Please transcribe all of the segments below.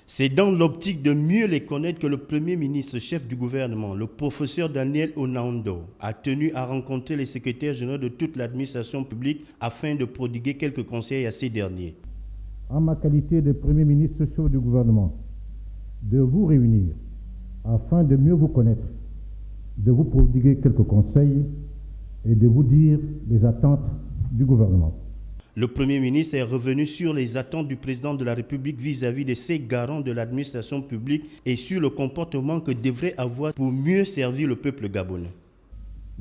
C'est dans l'optique de mieux les connaître que le Premier ministre, chef du gouvernement, le professeur Daniel Onando, a tenu à rencontrer les secrétaires généraux de toute l'administration publique afin de prodiguer quelques conseils à ces derniers. En ma qualité de Premier ministre, chef du gouvernement, de vous réunir afin de mieux vous connaître, de vous prodiguer quelques conseils et de vous dire les attentes du gouvernement. Le Premier ministre est revenu sur les attentes du président de la République vis-à-vis de ses garants de l'administration publique et sur le comportement que devrait avoir pour mieux servir le peuple gabonais.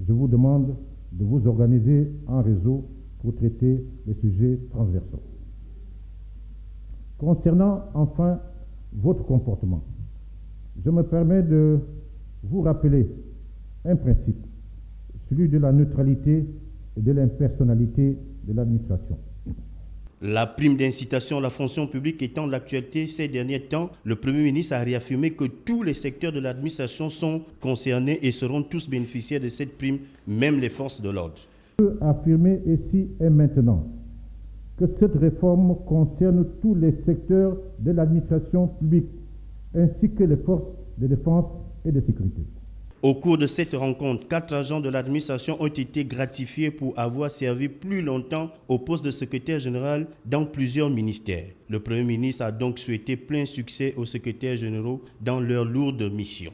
Je vous demande de vous organiser en réseau pour traiter les sujets transversaux. Concernant enfin votre comportement, je me permets de vous rappeler un principe, celui de la neutralité et de l'impersonnalité de l'administration. La prime d'incitation à la fonction publique étant d'actualité ces derniers temps, le Premier ministre a réaffirmé que tous les secteurs de l'administration sont concernés et seront tous bénéficiaires de cette prime, même les forces de l'ordre. Je peux affirmer ici et maintenant que cette réforme concerne tous les secteurs de l'administration publique, ainsi que les forces de défense et de sécurité. Au cours de cette rencontre, 4 agents de l'administration ont été gratifiés pour avoir servi plus longtemps au poste de secrétaire général dans plusieurs ministères. Le Premier ministre a donc souhaité plein succès aux secrétaires généraux dans leur lourde mission.